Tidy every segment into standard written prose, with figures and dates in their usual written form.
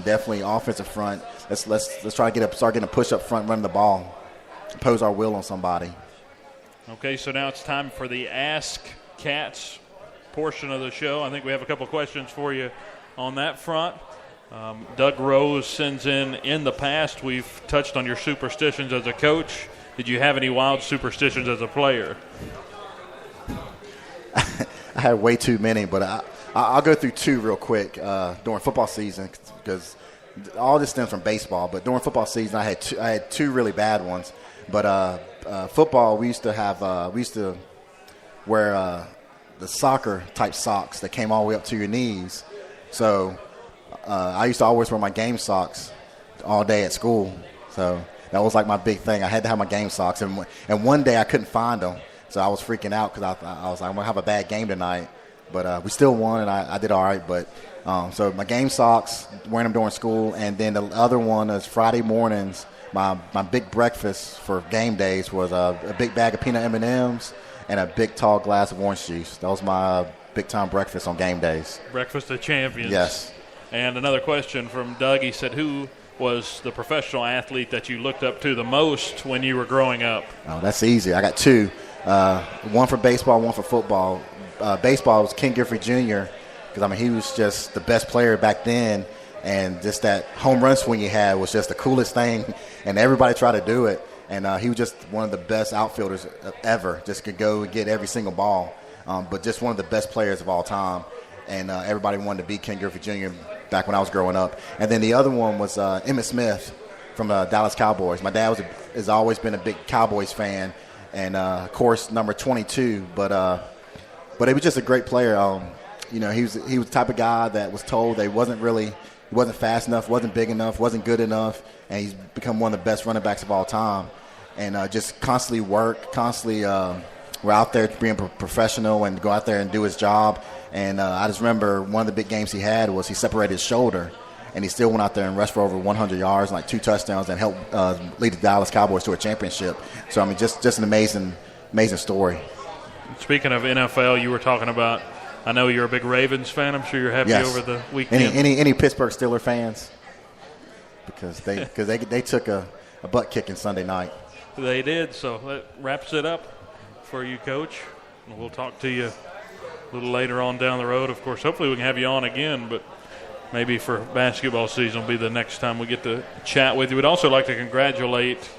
definitely offensive front. Let's try to start getting a push up front, running the ball, impose our will on somebody. Okay, so now it's time for the Ask Cats portion of the show. I think we have a couple questions for you on that front. Doug Rose sends in the past, we've touched on your superstitions as a coach. Did you have any wild superstitions as a player? I had way too many, but I'll go through two real quick during football season because all this stems from baseball. But during football season, I had two really bad ones. But football, we used to wear the soccer type socks that came all the way up to your knees. So I used to always wear my game socks all day at school. So that was like my big thing. I had to have my game socks, and one day I couldn't find them. So I was freaking out because I was like, I'm going to have a bad game tonight. But we still won, and I did all right. But so my game socks, wearing them during school. And then the other one is Friday mornings. My big breakfast for game days was a big bag of peanut M&Ms and a big tall glass of orange juice. That was my big-time breakfast on game days. Breakfast of champions. Yes. And another question from Doug. He said, who was the professional athlete that you looked up to the most when you were growing up? Oh, that's easy. I got two. One for baseball, one for football. Baseball was Ken Griffey Jr. because, he was just the best player back then, and just that home run swing he had was just the coolest thing, and everybody tried to do it. And he was just one of the best outfielders ever, just could go and get every single ball, but just one of the best players of all time. And everybody wanted to beat Ken Griffey Jr. back when I was growing up. And then the other one was Emmitt Smith from the Dallas Cowboys. My dad has always been a big Cowboys fan, and, of course, number 22. But he was just a great player. He was the type of guy that was told that he wasn't fast enough, wasn't big enough, wasn't good enough, and he's become one of the best running backs of all time. And just constantly we're out there being professional and go out there and do his job. And I just remember one of the big games he had was he separated his shoulder, and he still went out there and rushed for over 100 yards, like 2 touchdowns, and helped lead the Dallas Cowboys to a championship. So, just an amazing story. Speaking of NFL, you were talking about, I know you're a big Ravens fan. I'm sure you're happy over the weekend. Any Pittsburgh Steelers fans? Because they took a butt kicking Sunday night. They did, so that wraps it up for you, Coach. And we'll talk to you a little later on down the road. Of course, hopefully we can have you on again, but maybe for basketball season will be the next time we get to chat with you. We'd also like to congratulate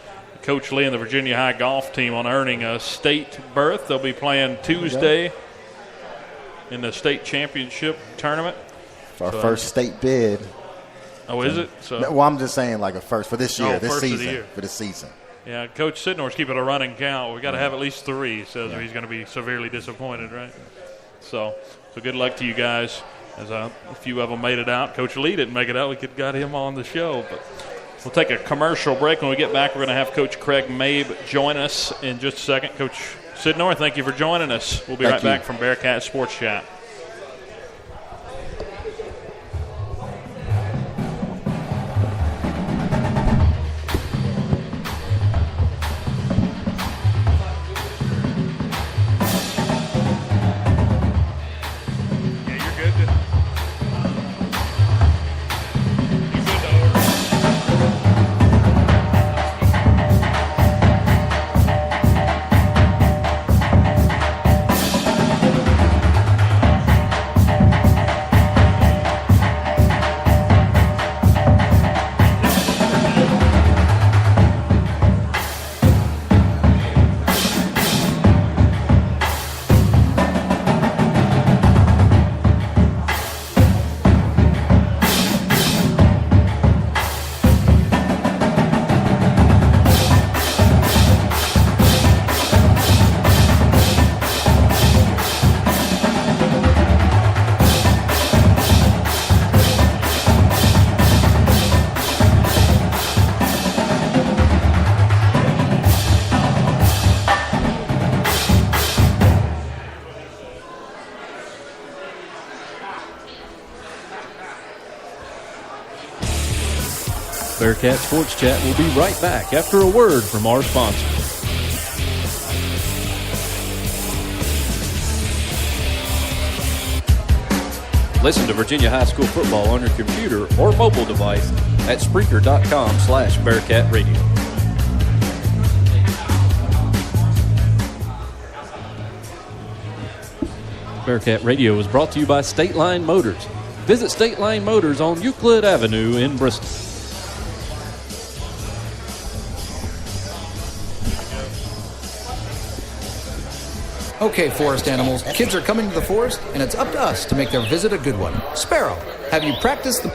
Coach Lee and the Virginia High golf team on earning a state berth. They'll be playing Tuesday in the state championship tournament. It's our first state bid. Oh, is it? So, well, I'm just saying like a first for this year, for this season. Yeah, Coach Sidnor's keeping a running count. We've got to have at least 3, so he's going to be severely disappointed, right? So good luck to you guys, as a few of them made it out. Coach Lee didn't make it out. We could got him on the show. But we'll take a commercial break. When we get back, we're going to have Coach Craig Mabe join us in just a second. Coach Sidnor, thank you for joining us. We'll be right back from Bearcat Sports Chat. Bearcat Sports Chat will be right back after a word from our sponsors. Listen to Virginia High School football on your computer or mobile device at Spreaker.com/Bearcat Radio. Bearcat Radio is brought to you by State Line Motors. Visit State Line Motors on Euclid Avenue in Bristol. Okay, forest animals, kids are coming to the forest, and it's up to us to make their visit a good one. Sparrow, have you practiced the...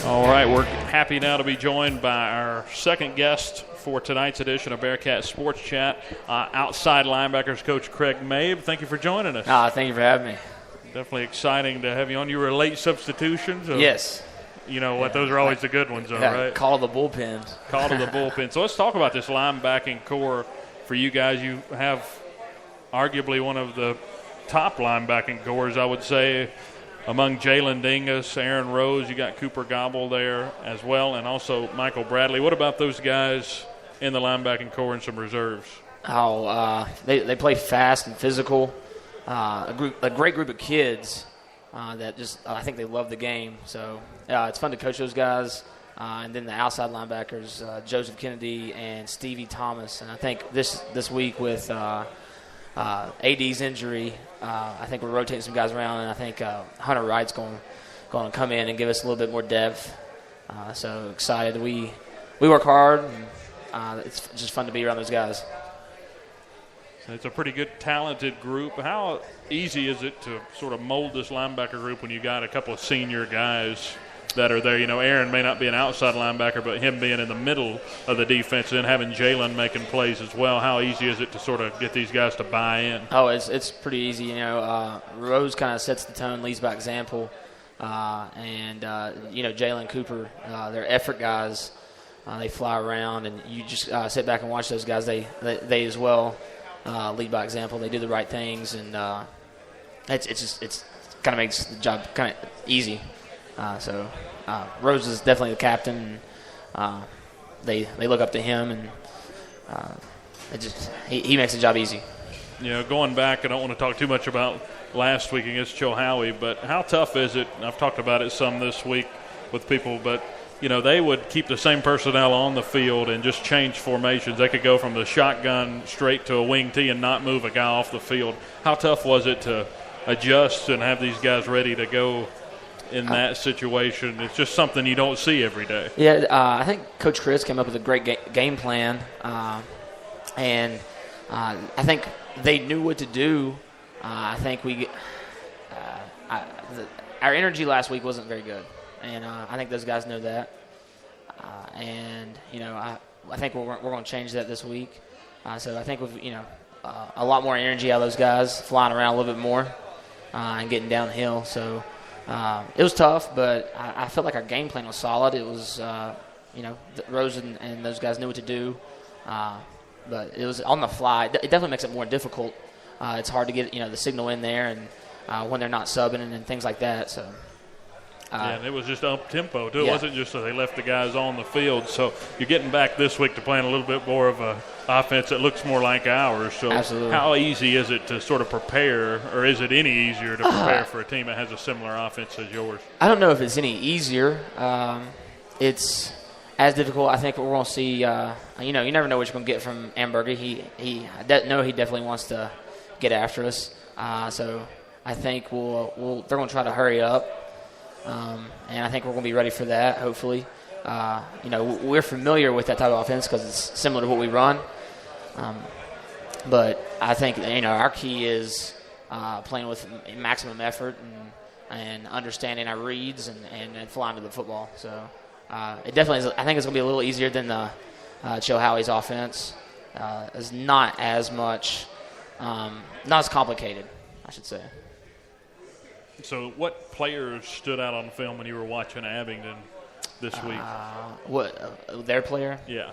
All right, we're happy now to be joined by our second guest for tonight's edition of Bearcat Sports Chat, outside linebackers coach Craig Mabe. Thank you for joining us. Thank you for having me. Definitely exciting to have you on. You were a late substitution. So yes. You know what? Those are always the good ones, though, right? Call the bullpen. Call to the bullpen. So let's talk about this linebacking core for you guys. You have arguably one of the top linebacking cores, I would say, among Jalen Dingus, Aaron Rose. You got Cooper Gobble there as well, and also Michael Bradley. What about those guys in the linebacking core and some reserves? They play fast and physical. A great group of kids that just I think they love the game. So it's fun to coach those guys. And then the outside linebackers, Joseph Kennedy and Stevie Thomas. And I think this week with AD's injury, I think we're rotating some guys around, and I think Hunter Wright's going to come in and give us a little bit more depth. So excited. We work hard, and it's just fun to be around those guys. It's a pretty good, talented group. How easy is it to sort of mold this linebacker group when you got a couple of senior guys that are there? You know, Aaron may not be an outside linebacker, but him being in the middle of the defense and having Jalen making plays as well. How easy is it to sort of get these guys to buy in? Oh, it's pretty easy. You know, Rose kind of sets the tone, leads by example. And Jalen Cooper, they're effort guys. They fly around, and you just sit back and watch those guys. They as well lead by example. They do the right things, and it's kind of makes the job kind of easy. So Rose is definitely the captain. And, they look up to him, and he makes the job easy. You know, going back, I don't want to talk too much about last week against Chilhowie, but how tough is it? I've talked about it some this week with people, but you know, they would keep the same personnel on the field and just change formations. They could go from the shotgun straight to a wing tee and not move a guy off the field. How tough was it to adjust and have these guys ready to go in that situation? It's just something you don't see every day. Yeah, I think Coach Chris came up with a great game plan, and I think they knew what to do. I think our energy last week wasn't very good. And I think those guys know that. I think we're going to change that this week. So I think with a lot more energy out of those guys, flying around a little bit more and getting downhill. So it was tough, but I felt like our game plan was solid. It was, Rose and those guys knew what to do. But it was on the fly. It definitely makes it more difficult. It's hard to get the signal in there and when they're not subbing and things like that. So. And it was just up tempo too. It Yeah. wasn't just so they left the guys on the field. So you're getting back this week to playing a little bit more of a offense that looks more like ours. So Absolutely. How easy is it to sort of prepare, or is it any easier to prepare for a team that has a similar offense as yours? I don't know if it's any easier. It's as difficult. I think we're going to see. You never know what you're going to get from Amberger. He definitely wants to get after us. So I think they're going to try to hurry up. And I think we're going to be ready for that, hopefully. We're familiar with that type of offense because it's similar to what we run. But I think, our key is playing with maximum effort and understanding our reads and flying to the football. So it definitely is. I think it's going to be a little easier than the Chilhowie's offense. It's not as much, not as complicated, I should say. So what players stood out on the film when you were watching Abingdon this week? Their player? Yeah.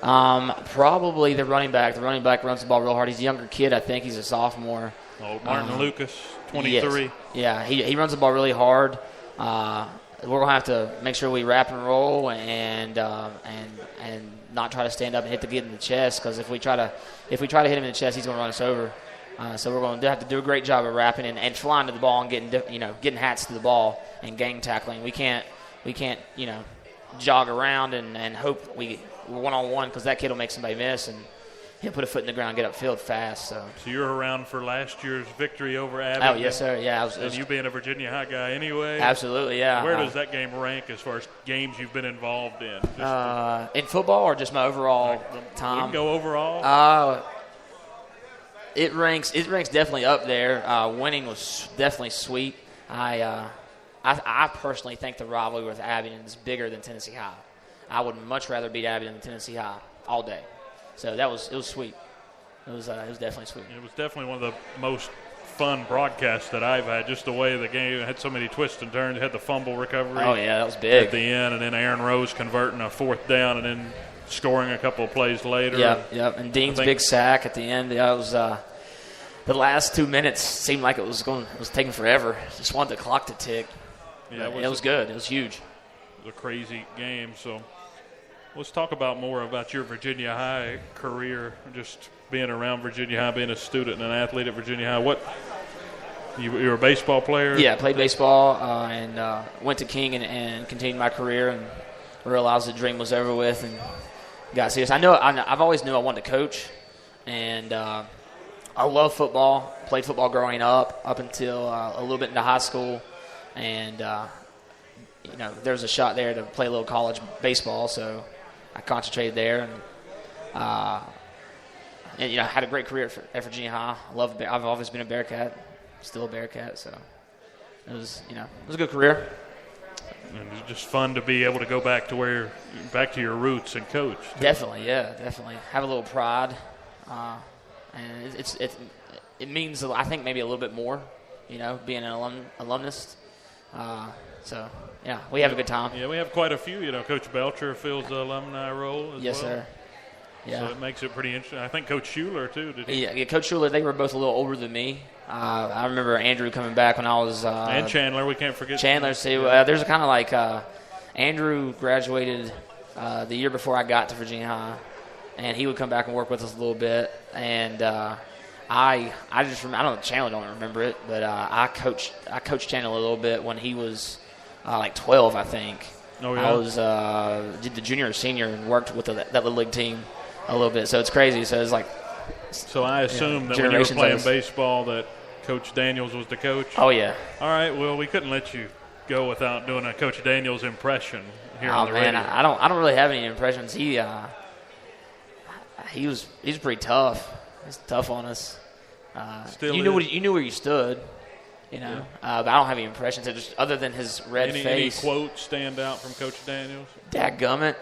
Probably the running back. The running back runs the ball real hard. He's a younger kid. I think he's a sophomore. Oh, Martin Lucas, 23. Yes. Yeah, he runs the ball really hard. We're going to have to make sure we wrap and roll and not try to stand up and hit the kid in the chest, because if we try to hit him in the chest, he's going to run us over. So we're going to have to do a great job of wrapping and flying to the ball and getting hats to the ball and gang tackling. We can't jog around and hope we're one-on-one, because that kid will make somebody miss and he'll put a foot in the ground and get upfield fast. So you're around for last year's victory over Abington. Oh, yes, sir. Yeah. And you being a Virginia High guy anyway. Absolutely, yeah. Where does that game rank as far as games you've been involved in? In football or just my overall time? We can go overall. It ranks definitely up there. Winning was definitely sweet. I personally think the rivalry with Abington is bigger than Tennessee High. I would much rather beat Abington than Tennessee High all day. So it was sweet. It was definitely sweet. It was definitely one of the most fun broadcasts that I've had. Just the way the game had so many twists and turns. It had the fumble recovery. Oh yeah, that was big at the end, and then Aaron Rose converting a 4th down, and then scoring a couple of plays later. Yep. And Dean's big sack at the end. Yeah, it was. The last 2 minutes seemed like it was taking forever. Just wanted the clock to tick. Yeah, it was good. It was huge. It was a crazy game. So let's talk more about your Virginia High career, just being around Virginia High, being a student and an athlete at Virginia High. You were a baseball player? Yeah, I played baseball and went to King and continued my career, and realized the dream was over with and got serious. I've always knew I wanted to coach, and I love football. Played football growing up until a little bit into high school, and there was a shot there to play a little college baseball, so I concentrated there, and had a great career at Virginia High. I've always been a Bearcat, still a Bearcat, so it was a good career. And it's just fun to be able to go back to your roots and coach. Definitely, definitely have a little pride. And it means, I think, maybe a little bit more, being an alumnus. So, yeah, we have a good time. Yeah, we have quite a few. Coach Belcher fills the alumni role as yes, well. Yes, sir. Yeah. So it makes it pretty interesting. I think Coach Schuler, too, did he? Yeah, Coach Schuler, they were both a little older than me. I remember Andrew coming back when I was and Chandler, we can't forget. Chandler, too. There's a kind of like Andrew graduated the year before I got to Virginia High, and he would come back and work with us a little bit. And I just remember, I don't know, Chandler don't remember it, but I coached Chandler a little bit when he was like 12, I think. Oh, yeah. I was did the junior or senior and worked with that little league team a little bit. So it's crazy. So it's like. So I assume that when you were playing baseball that Coach Daniels was the coach? Oh, yeah. All right. Well, we couldn't let you go without doing a Coach Daniels impression here on the radio. I don't really have any impressions. He was pretty tough. He's tough on us. You knew where you stood, Yeah. But I don't have any impressions just other than his red face. Any quotes stand out from Coach Daniels? Dadgummit.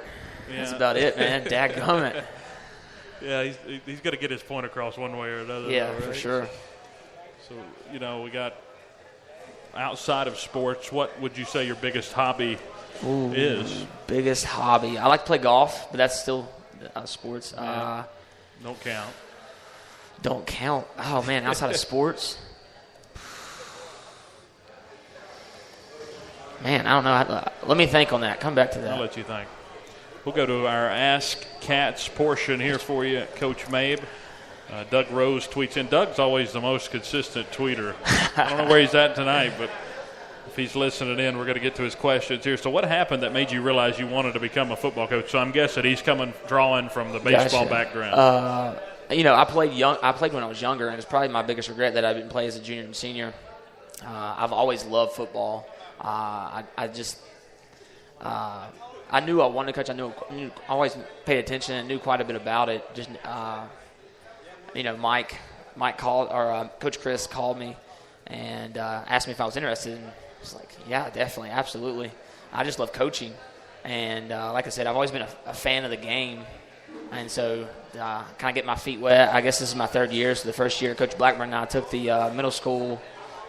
Yeah. That's about it, man. Dadgummit. Yeah, he's got to get his point across one way or another. Yeah, though, right? For sure. So, we got outside of sports, what would you say your biggest hobby is? Biggest hobby. I like to play golf, but that's still sports. Yeah. Don't count. Don't count. Oh, man, outside of sports. Man, I don't know. Let me think on that. Come back to that. I'll let you think. We'll go to our Ask Cats portion here for you, Coach Mabe. Doug Rose tweets in. Doug's always the most consistent tweeter. I don't know where he's at tonight, but if he's listening in, we're going to get to his questions here. So what happened that made you realize you wanted to become a football coach? So I'm guessing he's drawing from the baseball background. I played when I was younger, and it's probably my biggest regret that I didn't play as a junior and senior. I've always loved football. I knew I wanted to coach. I always paid attention and knew quite a bit about it. Just Mike called, or Coach Chris called me and asked me if I was interested. And I was like, yeah, definitely, absolutely. I just love coaching, and like I said, I've always been a fan of the game, and so kind of get my feet wet. I guess this is my third year. So the first year, Coach Blackburn and I took the middle school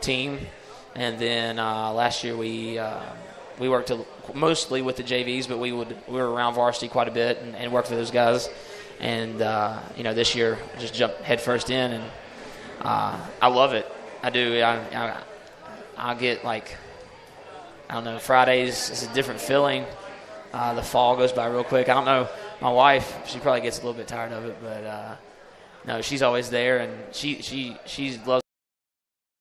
team, and then last year we worked mostly with the JVs, but we were around varsity quite a bit and worked with those guys. And this year just jumped headfirst in, and I love it. I do. I get Fridays is a different feeling. The fall goes by real quick. I don't know My wife, she probably gets a little bit tired of it, but no, she's always there, and she loves